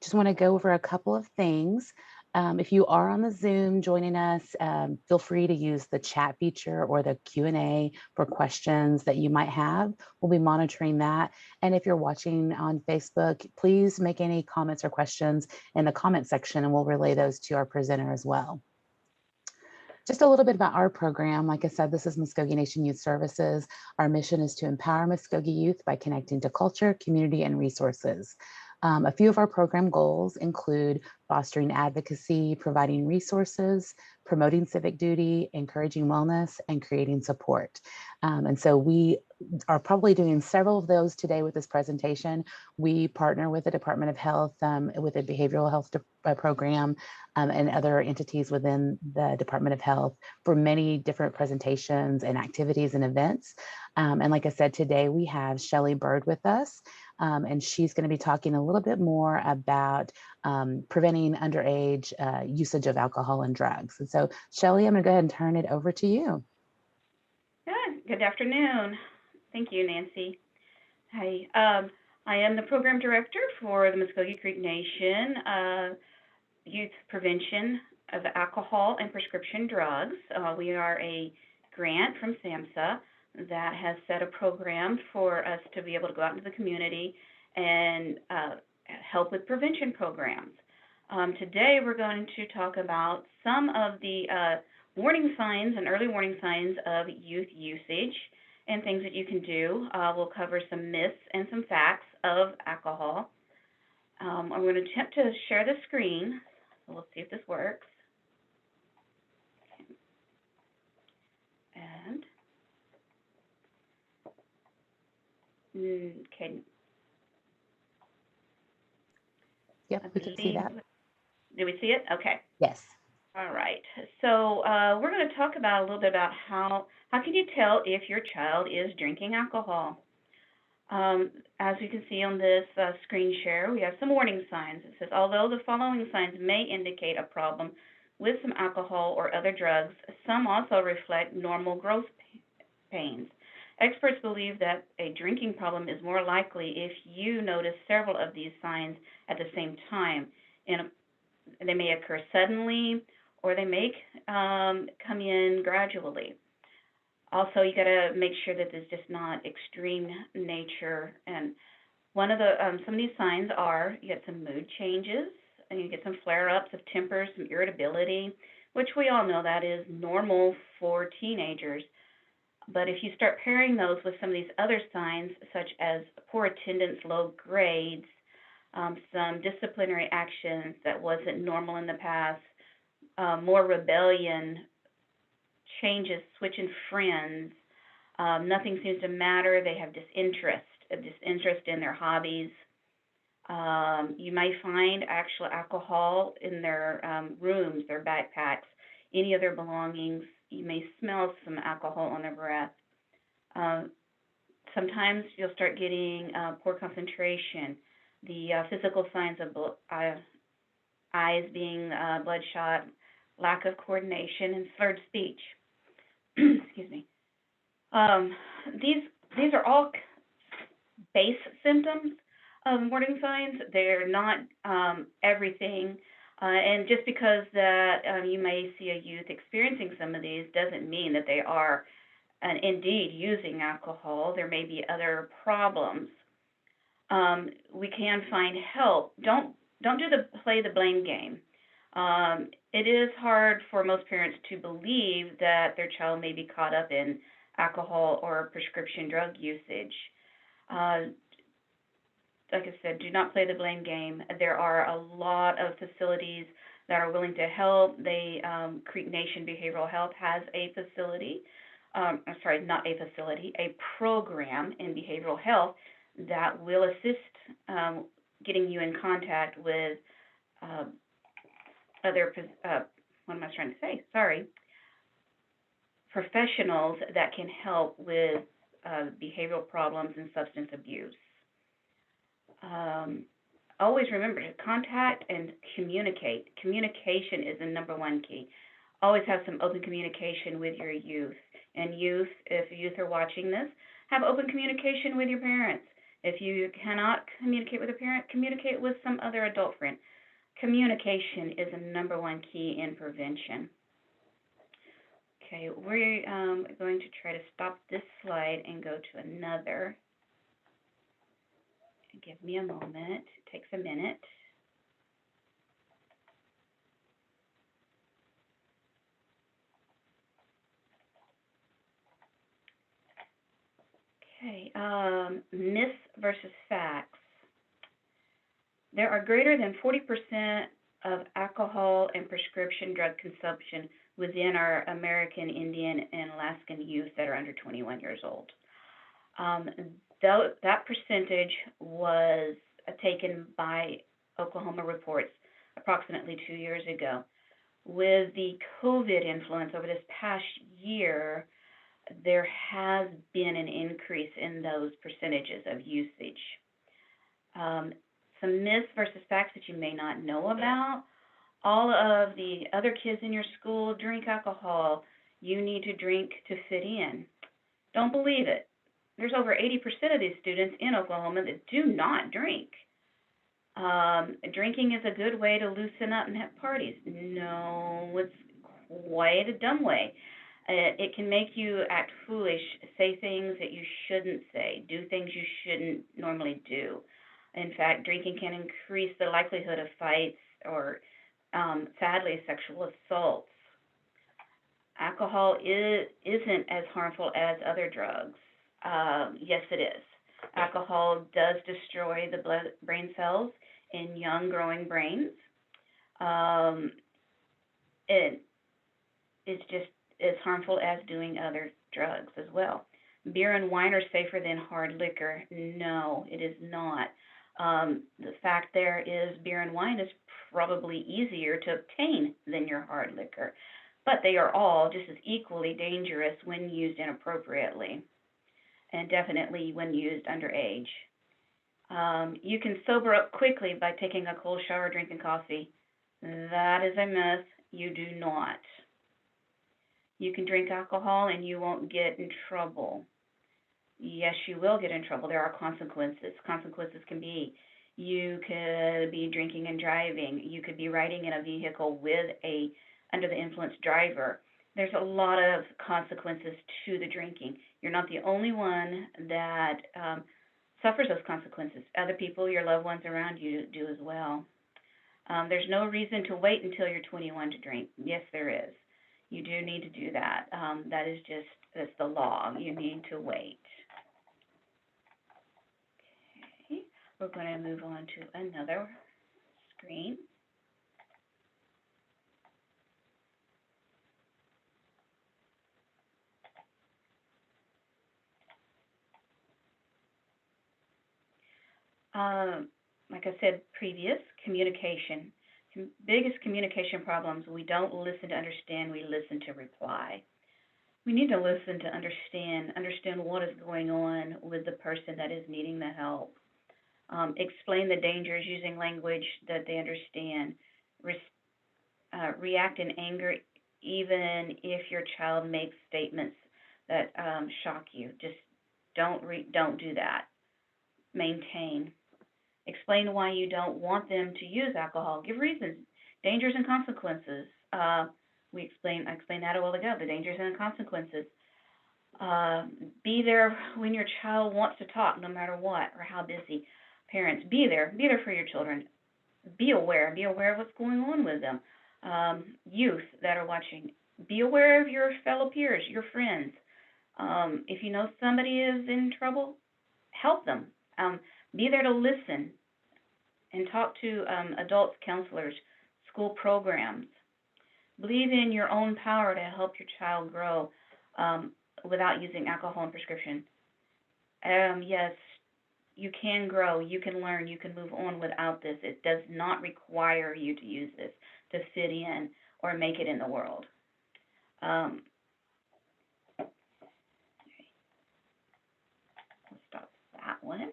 Just want to go over a couple of things. If you are on the Zoom joining us, feel free to use the chat feature or the Q&A for questions that you might have. We'll be monitoring that. And if you're watching on Facebook, please make any comments or questions in the comment section and we'll relay those to our presenter as well. Just a little bit about our program. Like I said, this is Mvskoke Nation Youth Services. Our mission is to empower Mvskoke youth by connecting to culture, community, and resources. A few of our program goals include fostering advocacy, providing resources, promoting civic duty, encouraging wellness, and creating support. And so we are probably doing several of those today with this presentation. We partner with the Department of Health, with a behavioral health program, and other entities within the Department of Health for many different presentations and activities and events. And like I said, today we have Shelli Byrd with us, and she's going to be talking a little bit more about preventing underage usage of alcohol and drugs. And so, Shelli, I'm going to go ahead and turn it over to you. Good afternoon. Thank you, Nancy. Hi, I am the program director for the Mvskoke Creek Nation Youth Prevention of Alcohol and Prescription Drugs. We are a grant from SAMHSA that has set a program for us to be able to go out into the community and help with prevention programs. Today we're going to talk about some of the warning signs and early warning signs of youth usage and things that you can do. We'll cover some myths and some facts of alcohol. I'm going to attempt to share the screen. So we'll see if this works. And okay. Yep, we can see that. Do we see it? Okay. Yes. All right. So we're going to talk about a little bit about how can you tell if your child is drinking alcohol. As you can see on this screen share, we have some warning signs. It says, although the following signs may indicate a problem with some alcohol or other drugs, some also reflect normal growth pains. Experts believe that a drinking problem is more likely if you notice several of these signs at the same time. And they may occur suddenly, or they may come in gradually. Also, you got to make sure that there's just not extreme nature. And one of the some of these signs are you get some mood changes, and you get some flare-ups of temper, some irritability, which we all know that is normal for teenagers. But if you start pairing those with some of these other signs, such as poor attendance, low grades, some disciplinary actions that wasn't normal in the past, more rebellion, changes, switching friends, nothing seems to matter, they have disinterest in their hobbies. You might find actual alcohol in their rooms, their backpacks, any of their belongings. You may smell some alcohol on their breath. Sometimes you'll start getting poor concentration, the physical signs of eyes being bloodshot, lack of coordination, and slurred speech. Excuse me. These are all base symptoms of warning signs. They're not everything. And just because that you may see a youth experiencing some of these doesn't mean that they are indeed using alcohol. There may be other problems. We can find help. Don't play the blame game. It is hard for most parents to believe that their child may be caught up in alcohol or prescription drug usage. Like I said, do not play the blame game. There are a lot of facilities that are willing to help. Creek Nation Behavioral Health has a facility, not a facility, a program in behavioral health that will assist getting you in contact with professionals that can help with behavioral problems and substance abuse. Always remember to contact and communicate. Communication is the number one key. Always have some open communication with your youth. And youth, if youth are watching this, have open communication with your parents. If you cannot communicate with a parent, communicate with some other adult friend. Communication is a number one key in prevention. Okay, we're going to try to stop this slide and go to another. Give me a moment. It takes a minute. Okay, myths versus facts. There are greater than 40% of alcohol and prescription drug consumption within our American Indian and Alaskan youth that are under 21 years old. That percentage was taken by Oklahoma Reports approximately 2 years ago. With the COVID influence over this past year, there has been an increase in those percentages of usage. Some myths versus facts that you may not know about. All of the other kids in your school drink alcohol. You need to drink to fit in. Don't believe it. There's over 80% of these students in Oklahoma that do not drink. Drinking is a good way to loosen up and have parties. No, it's quite a dumb way. It can make you act foolish, say things that you shouldn't say, do things you shouldn't normally do. In fact, drinking can increase the likelihood of fights or, sadly, sexual assaults. Alcohol isn't as harmful as other drugs. Yes, it is. Alcohol does destroy the brain cells in young, growing brains. It's just as harmful as doing other drugs as well. Beer and wine are safer than hard liquor. No, it is not. The fact there is beer and wine is probably easier to obtain than your hard liquor, but they are all just as equally dangerous when used inappropriately, and definitely when used underage. You can sober up quickly by taking a cold shower, drinking coffee. That is a myth. You do not. You can drink alcohol and you won't get in trouble. Yes, you will get in trouble. There are consequences. Consequences can be you could be drinking and driving. You could be riding in a vehicle with a under the influence driver. There's a lot of consequences to the drinking. You're not the only one that suffers those consequences. Other people, your loved ones around you, do as well. There's no reason to wait until you're 21 to drink. Yes, there is. You do need to do that. That's the law. You need to wait. Okay, we're going to move on to another screen. Like I said previous, communication. Biggest communication problems, we don't listen to understand, we listen to reply. We need to listen to understand what is going on with the person that is needing the help. Explain the dangers using language that they understand. React in anger even if your child makes statements that shock you. Just don't do that. Maintain. Explain why you don't want them to use alcohol. Give reasons, dangers and consequences. I explained that a while ago, the dangers and consequences. Be there when your child wants to talk, no matter what or how busy. Parents, be there for your children. Be aware of what's going on with them. Youth that are watching, be aware of your fellow peers, your friends. If you know somebody is in trouble, help them. Be there to listen and talk to adults, counselors, school programs. Believe in your own power to help your child grow without using alcohol and prescription. Yes, you can grow, you can learn, you can move on without this. It does not require you to use this to fit in or make it in the world. We'll stop that one.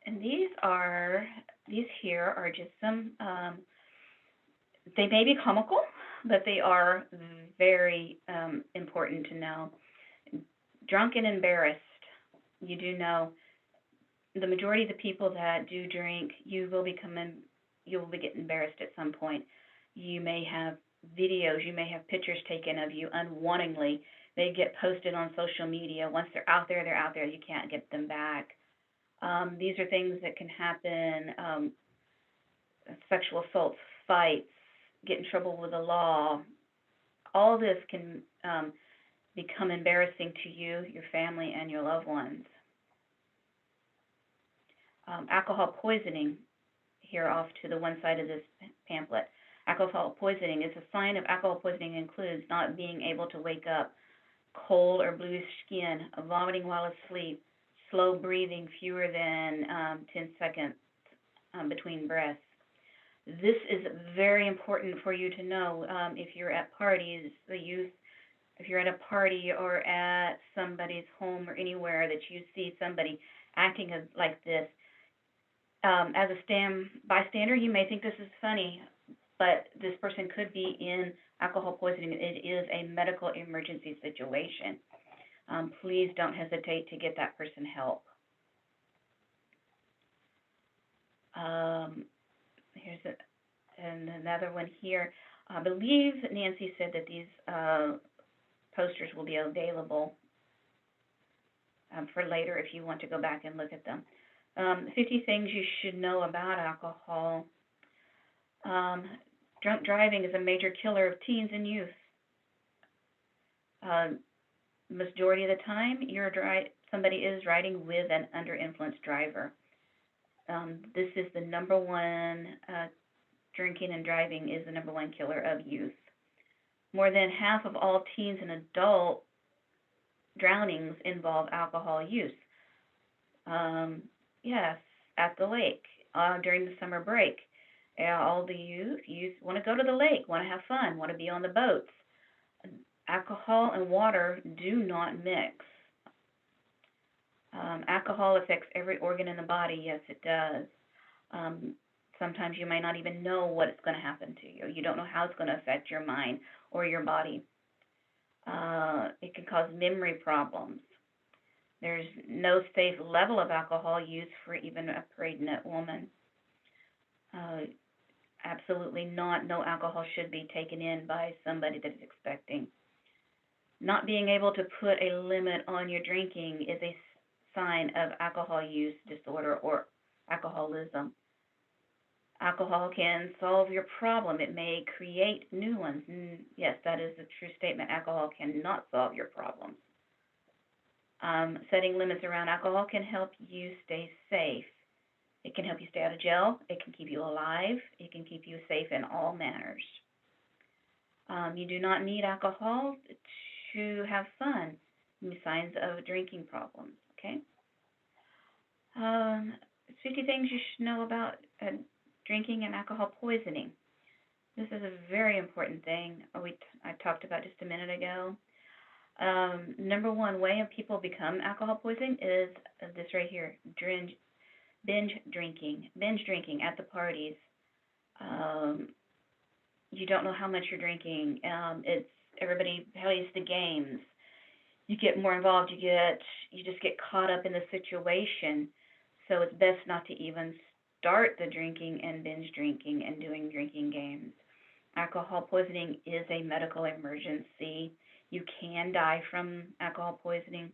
And these here are just some They may be comical, but they are very important to know. Drunk and embarrassed, you do know the majority of the people that do drink, you will get embarrassed at some point. You may have videos, you may have pictures taken of you unwantingly. They get posted on social media. Once they're out there, they're out there. You can't get them back. These are things that can happen, sexual assaults, fights, get in trouble with the law. All this can become embarrassing to you, your family, and your loved ones. Alcohol poisoning, here off to the one side of this pamphlet. Alcohol poisoning is a sign of alcohol poisoning includes not being able to wake up, cold or bluish skin, vomiting while asleep, slow breathing, fewer than 10 seconds between breaths. This is very important for you to know if you're at parties, if you're at a party or at somebody's home or anywhere that you see somebody acting like this. As a bystander, you may think this is funny, but this person could be in alcohol poisoning. It is a medical emergency situation. Please don't hesitate to get that person help. Here's another one here. I believe Nancy said that these posters will be available for later if you want to go back and look at them. 50 things you should know about alcohol. Drunk driving is a major killer of teens and youth. Majority of the time, somebody is riding with an under-influence driver. This is the number one, drinking and driving is the number one killer of youth. More than half of all teens and adult drownings involve alcohol use. Yes, at the lake during the summer break. All the youth want to go to the lake, want to have fun, want to be on the boats. Alcohol and water do not mix. Alcohol affects every organ in the body. Yes, it does. Sometimes you may not even know what it's going to happen to you. You don't know how it's going to affect your mind or your body. It can cause memory problems. There's no safe level of alcohol use for even a pregnant woman. Absolutely not. No alcohol should be taken in by somebody that is expecting. Not being able to put a limit on your drinking is a sign of alcohol use disorder or alcoholism. Alcohol can solve your problem. It may create new ones. Yes, that is a true statement. Alcohol cannot solve your problems. Setting limits around alcohol can help you stay safe. It can help you stay out of jail. It can keep you alive. It can keep you safe in all manners. You do not need alcohol to have fun. Signs of drinking problems, okay? 50 things you should know about drinking and alcohol poisoning. This is a very important thing I talked about just a minute ago. Number one way of people become alcohol poisoning is this right here, binge drinking at the parties. You don't know how much you're drinking. Everybody plays the games. You get more involved. You just get caught up in the situation. So it's best not to even start the drinking and binge drinking and doing drinking games. Alcohol poisoning is a medical emergency. You can die from alcohol poisoning.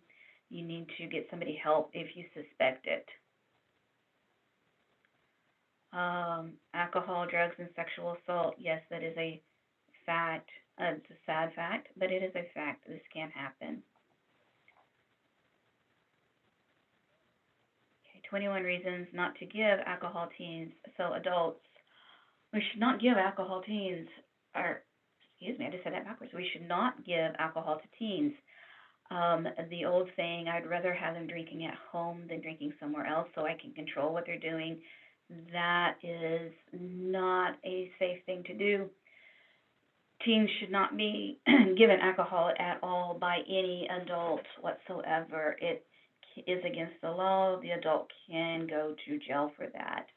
You need to get somebody help if you suspect it. Alcohol, drugs, and sexual assault. Yes, that is a fact. It's a sad fact, but it is a fact. This can happen. Okay, 21 reasons not to give alcohol teens. So adults, we should not give alcohol teens, or excuse me, I just said that backwards. We should not give alcohol to teens. The old saying, I'd rather have them drinking at home than drinking somewhere else so I can control what they're doing. That is not a safe thing to do. Teens should not be given alcohol at all by any adult whatsoever. It is against the law. The adult can go to jail for that.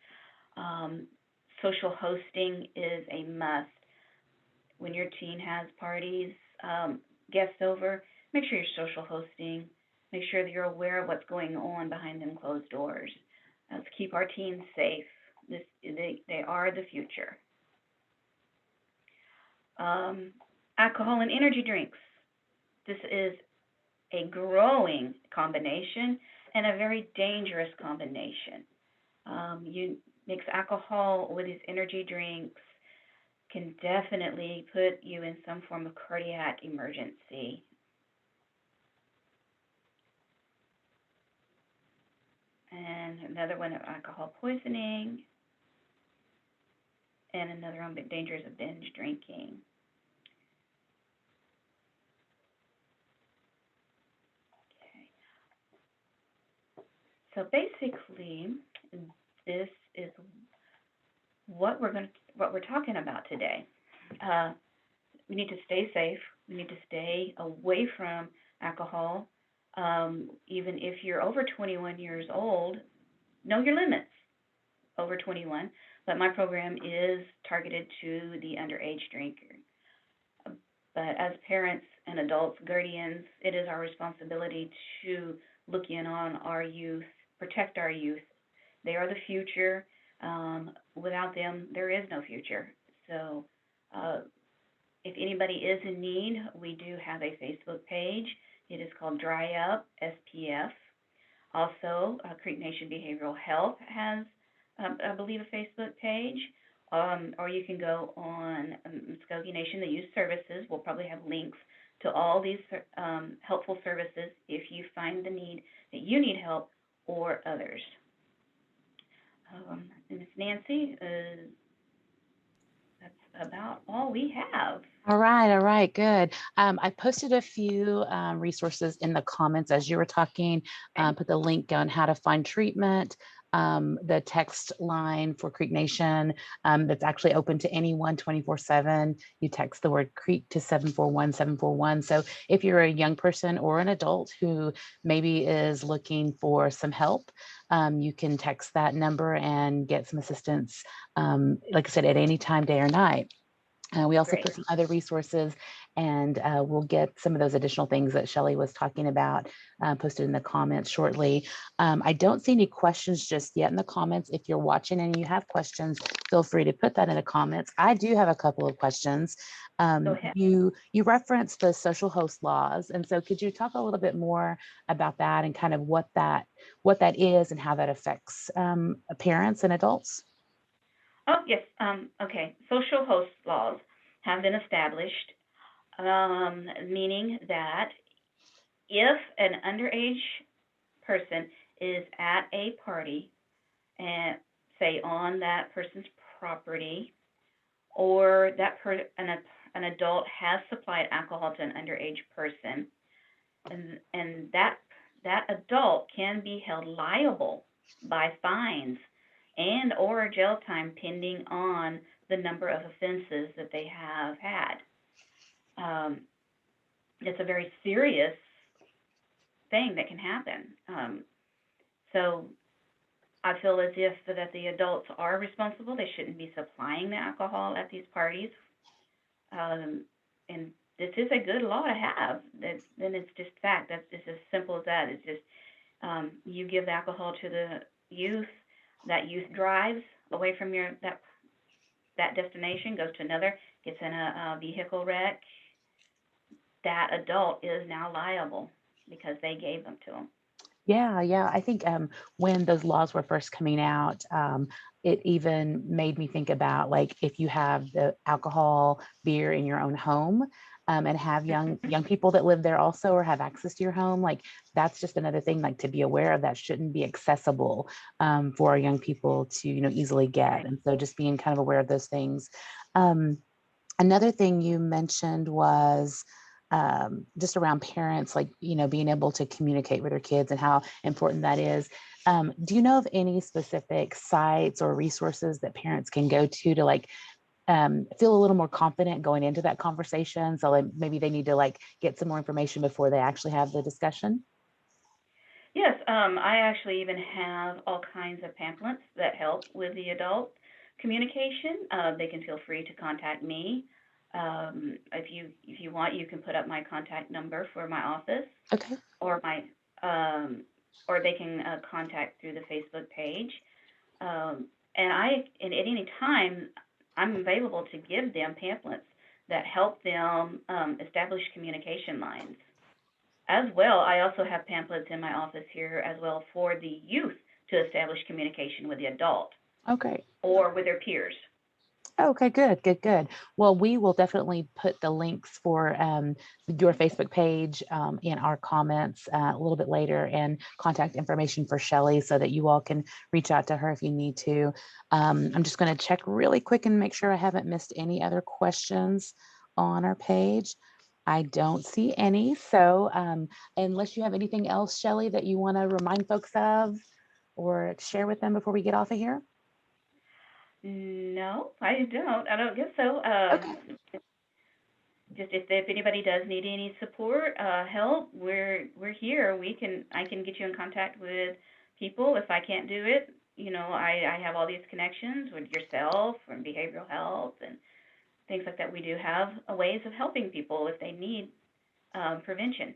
Social hosting is a must. When your teen has parties, guests over, make sure you're social hosting. Make sure that you're aware of what's going on behind them closed doors. Let's keep our teens safe. They are the future. Um, Alcohol and energy drinks. This is a growing combination and a very dangerous combination. You mix alcohol with these energy drinks can definitely put you in some form of cardiac emergency. And another one of alcohol poisoning, and another one of dangers of binge drinking. Okay. So basically, this is what we're talking about today. Uh, we need to stay safe. We need to stay away from alcohol. Even if you're over 21 years old, know your limits over 21. But my program is targeted to the underage drinker. But as parents and adults, guardians, it is our responsibility to look in on our youth, protect our youth. They are the future. Without them, there is no future. So, uh, if anybody is in need, we do have a Facebook page. It is called DRYUP SPF. Also, Creek Nation Behavioral Health has, I believe, a Facebook page. Or you can go on Mvskoke Nation, the Youth Services. We'll probably have links to all these helpful services if you find the need that you need help or others. Ms. Nancy, that's about all we have. All right, good. I posted a few resources in the comments as you were talking, put the link on how to find treatment, the text line for Creek Nation that's actually open to anyone 24/7. You text the word Creek to 741-741. So if you're a young person or an adult who maybe is looking for some help, you can text that number and get some assistance, like I said, at any time, day or night. We also put some other resources, and we'll get some of those additional things that Shelli was talking about posted in the comments shortly. I don't see any questions just yet in the comments. If you're watching and you have questions, feel free to put that in the comments. I do have a couple of questions. Go ahead. You referenced the social host laws, and so could you talk a little bit more about that and kind of what that is and how that affects parents and adults? Oh, yes. Okay. Social host laws have been established, meaning that if an underage person is at a party and say on that person's property, or an adult has supplied alcohol to an underage person, and that adult can be held liable by fines and or jail time pending on the number of offenses that they have had. It's a very serious thing that can happen. So I feel as if that the adults are responsible. They shouldn't be supplying the alcohol at these parties. And this is a good law to have. Then it's just fact. That's just as simple as that. It's just you give the alcohol to the youth. That youth drives away from that destination, goes to another, gets in a vehicle wreck. That adult is now liable because they gave them to them. Yeah. I think when those laws were first coming out, it even made me think about like if you have the alcohol, beer in your own home, and have young people that live there also or have access to your home, like that's just another thing like to be aware of that shouldn't be accessible for our young people to easily get. Right. And so just being kind of aware of those things. Another thing you mentioned was just around parents, like, being able to communicate with their kids and how important that is. Do you know of any specific sites or resources that parents can go to like feel a little more confident going into that conversation? So like maybe they need to like get some more information before they actually have the discussion? Yes, I actually even have all kinds of pamphlets that help with the adult communication. They can feel free to contact me. If you want, you can put up my contact number for my office, Okay. or my or they can contact through the Facebook page. And at any time, I'm available to give them pamphlets that help them establish communication lines. As well, I also have pamphlets in my office here as well for the youth to establish communication with the adult Okay. or with their peers. Okay, good, good, good. Well, we will definitely put the links for your Facebook page in our comments a little bit later, and contact information for Shelli so that you all can reach out to her if you need to. I'm just going to check really quick and make sure I haven't missed any other questions on our page. I don't see any. So unless you have anything else, Shelli, that you want to remind folks of or share with them before we get off of here. No, I don't. I don't guess so. Okay. Just if anybody does need any support, help, we're here. I can get you in contact with people if I can't do it. I have all these connections with yourself and behavioral health and things like that. We do have ways of helping people if they need prevention.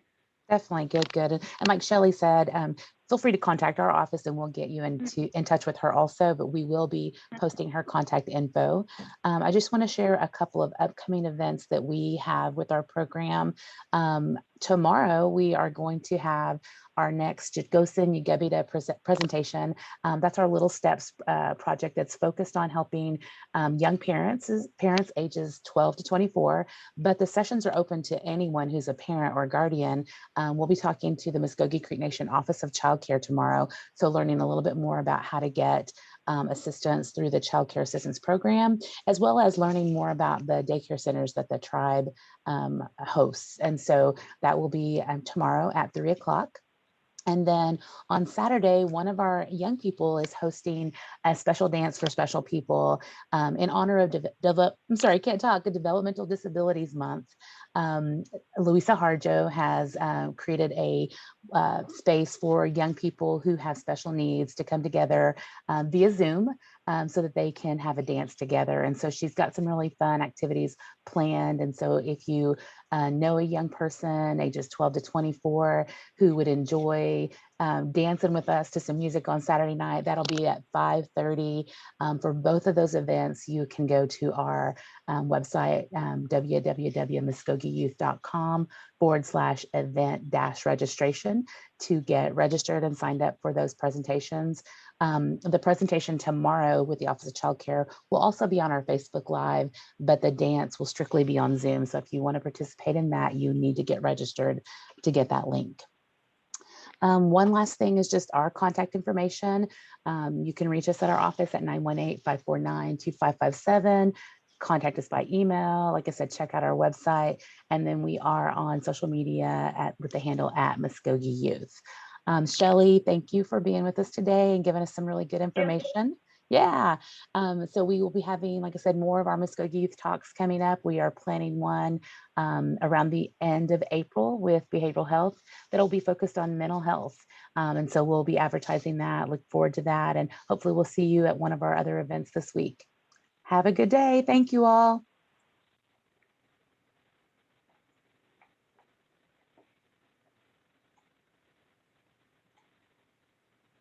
Definitely. Good, good. And like Shelli said, feel free to contact our office and we'll get you in touch with her also, but we will be posting her contact info. I just want to share a couple of upcoming events that we have with our program. Tomorrow, we are going to have our next Gosin Yugabita presentation. That's our Little Steps project that's focused on helping young parents ages 12 to 24, but the sessions are open to anyone who's a parent or guardian. We'll be talking to the Mvskoke Creek Nation Office of Child Care tomorrow, so learning a little bit more about how to get assistance through the Child Care Assistance Program, as well as learning more about the daycare centers that the tribe hosts. And so that will be tomorrow at 3 o'clock. And then on Saturday, one of our young people is hosting a special dance for special people in honor of Developmental Disabilities Month. Louisa Harjo has created a space for young people who have special needs to come together via Zoom so that they can have a dance together. And so she's got some really fun activities planned. And so if you know a young person ages 12 to 24 who would enjoy dancing with us to some music on Saturday night, that'll be at 5:30. For both of those events, you can go to our website, www.mvskokeyouth.com/event-registration to get registered and signed up for those presentations. The presentation tomorrow with the Office of Child Care will also be on our Facebook Live, but the dance will strictly be on Zoom. So if you want to participate in that, you need to get registered to get that link. One last thing is just our contact information. You can reach us at our office at 918-549-2557. Contact us by email. Like I said, check out our website. And then we are on social media with the handle at Mvskoke Youth. Shelli, thank you for being with us today and giving us some really good information. Yeah. So we will be having, like I said, more of our Mvskoke Youth Talks coming up. We are planning one around the end of April with behavioral health that'll be focused on mental health. And so we'll be advertising that. Look forward to that. And hopefully we'll see you at one of our other events this week. Have a good day. Thank you all.